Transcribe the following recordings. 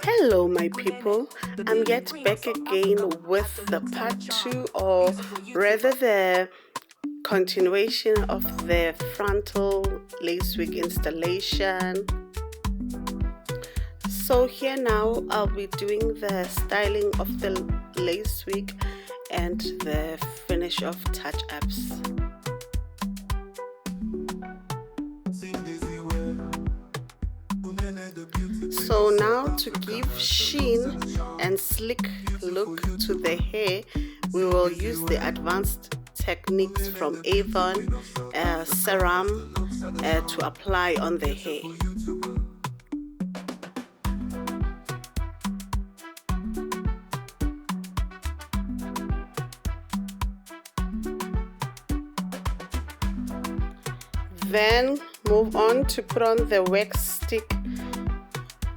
Hello, my people. I'm yet back again with the part 2, or rather the continuation of the frontal lace wig installation. So here now I'll be doing the styling of the lace wig and the finish of touch-ups. So now, to give sheen and slick look to the hair, we will use the advanced techniques from Avon serum to apply on the hair. Then move on to put on the wax stick,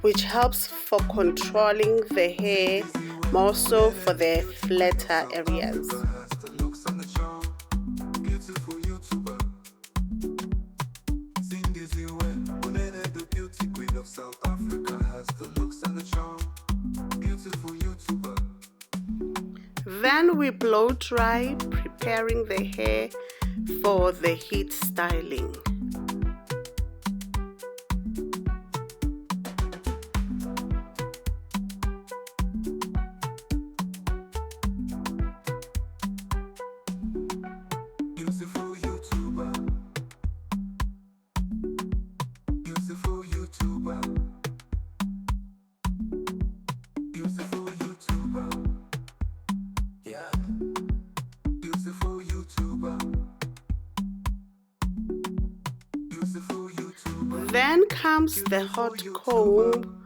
which helps for controlling the hair, more so for the flatter areas. Then we blow dry, preparing the hair for the heat styling. Then comes the hot comb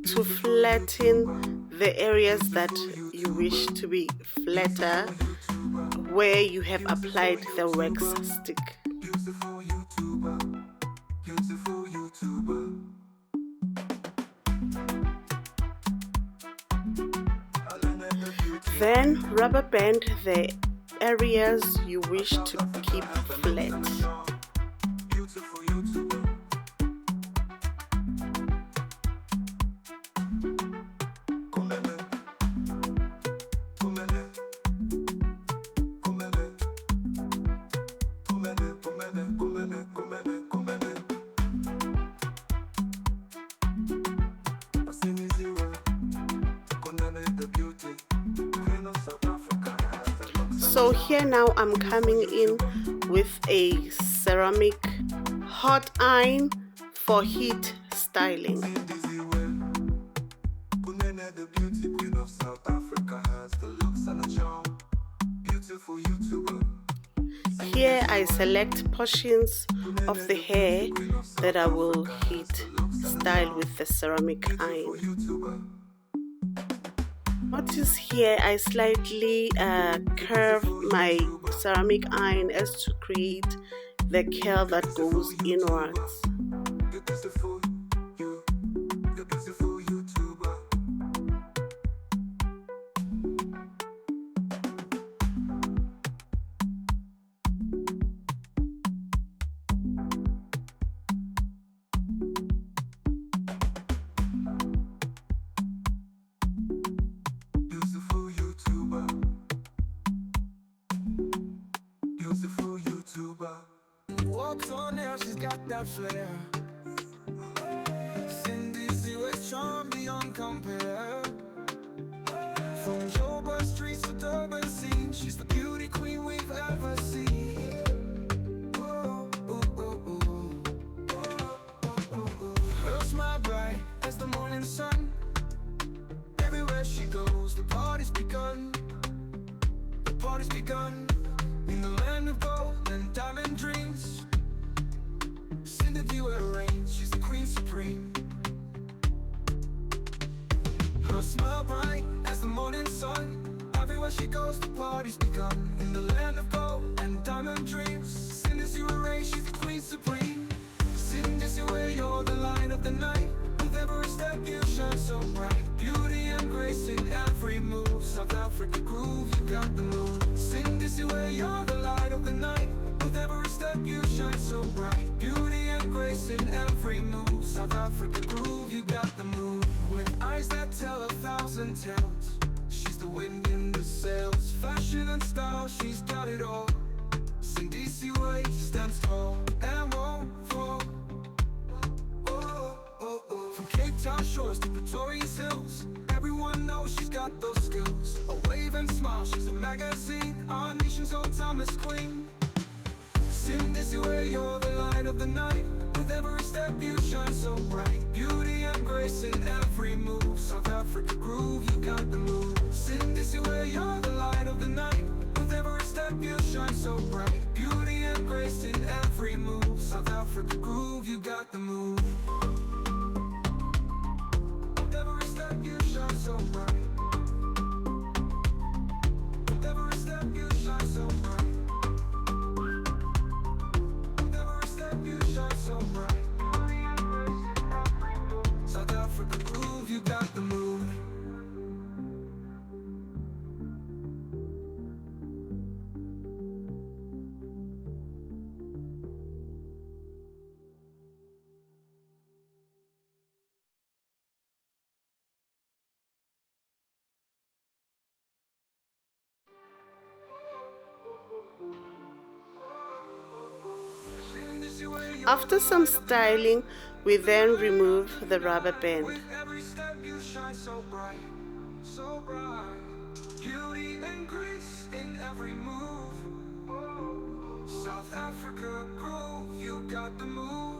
to flatten the areas that you wish to be flatter, where you have applied the wax stick. Then rubber band the areas you wish to keep flat. So here now I'm coming in with a ceramic hot iron for heat styling. Here I select portions of the hair that I will heat style with the ceramic iron. Notice here I slightly curve my ceramic iron as to create the curl that goes inwards. Walks on air, she's got that flair. Cindy's the charm beyond compare. From Joburg streets to Durban scene, she's the beauty queen we've ever seen. Her smile bright as the morning sun. Everywhere she goes, the party's begun. The party's begun. In the land of gold and diamond dreams, Cindy viewer reigns, she's the queen supreme. Her smile bright as the morning sun. Everywhere she goes, the party's begun. In the land of gold and diamond dreams, Cindy's viewer reigns, she's the queen supreme. Cindy's viewer, you're the light of the night. With every step you shine so bright. Beauty and grace in every move. South Africa groove, you got the move. Cindy's viewer, you're the light of the night. With every step you shine so bright. Beauty and grace in every move. South Africa groove, you got the move. With eyes that and tells. She's the wind in the sails, fashion and style, she's got it all. Cindy Seaway stands tall and won't fall. Oh, oh, oh. From Cape Town shores to Victoria's hills, everyone knows she's got those skills. A wave and smile, she's a magazine, our nation's own timeless queen. Cindy Seaway, you're the light of the night. With every step you shine so bright. Beauty and grace in every move. South Africa groove, you got the move. Cindy Seaway, you're the light of the night. With every step you shine so bright. Beauty and grace in every move. South Africa groove, you got the move. With every step you shine so bright. With every step you shine so bright. With every step you shine so bright. South Africa groove, you got the move. After some styling, we then remove the rubber band. With every step you shine so bright, so bright. Beauty and grace in every move. South Africa groove, you got the move.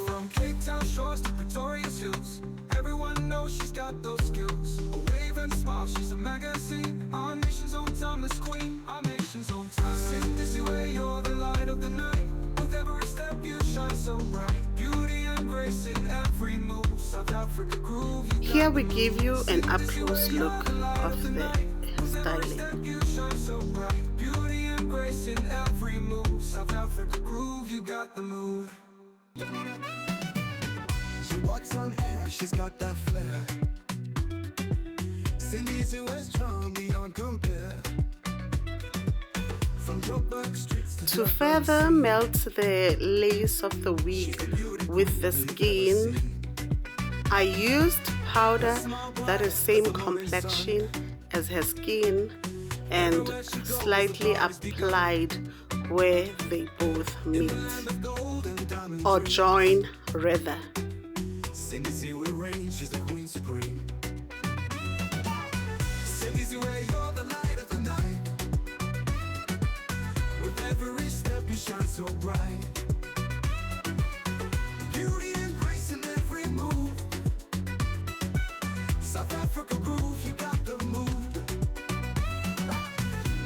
From Cape Town shores to Victoria's hills, everyone knows she's got those skills. A wave and smile, she's a magazine, our nation's own timeless queen, our nation's own time. Cindy Seaway, you're the light of the night. With every step you shine so bright. Beauty and grace in every move. South Africa groove, you got Here we the give you move. an Cindy up-close Seaway, you're look the light of the night. With every step styling. you shine so bright. Beauty and grace in every move. South Africa groove, you got the move. She walks on air, she's got that flair. Cindy Seaway's charm beyond compare. From Joburg streets To further melt the lace of the wig with the skin, I used powder that is same complexion as her skin and slightly applied where they both meet or join rather. Cindy Seaway reigns, she's the queen supreme. Cindy Seaway, you're the light of the night. With every step you shine so bright. Beauty and grace in every move. South Africa groove, you got the move.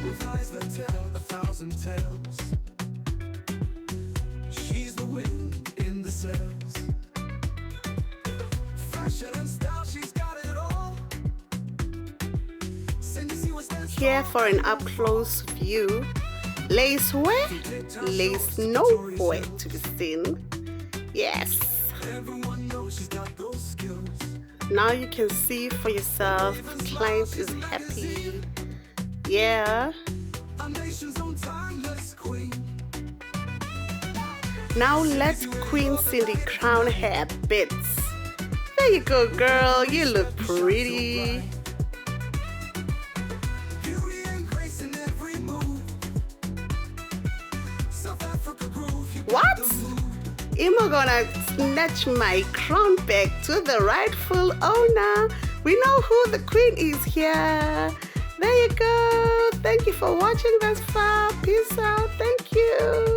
With eyes that tell 1,000 tales. She's the wind in the sails. Fashion and style, she's got it all. Cindy Seaway stands Here for an up-close view. Lace where? Lace nowhere to be seen. Yes. everyone knows she's got those skills. Now you can see for yourself. The client is happy. Yeah. Our nation's own timeless queen. Now let Queen Cindy crown her bits. There you go, girl. You look pretty. Beauty and grace in every move. South Africa groove, you got What? the move. Am I gonna snatch my crown back to the rightful owner? We know who the queen is here. There you go. Thank you for watching thus far. Peace out. Thank you.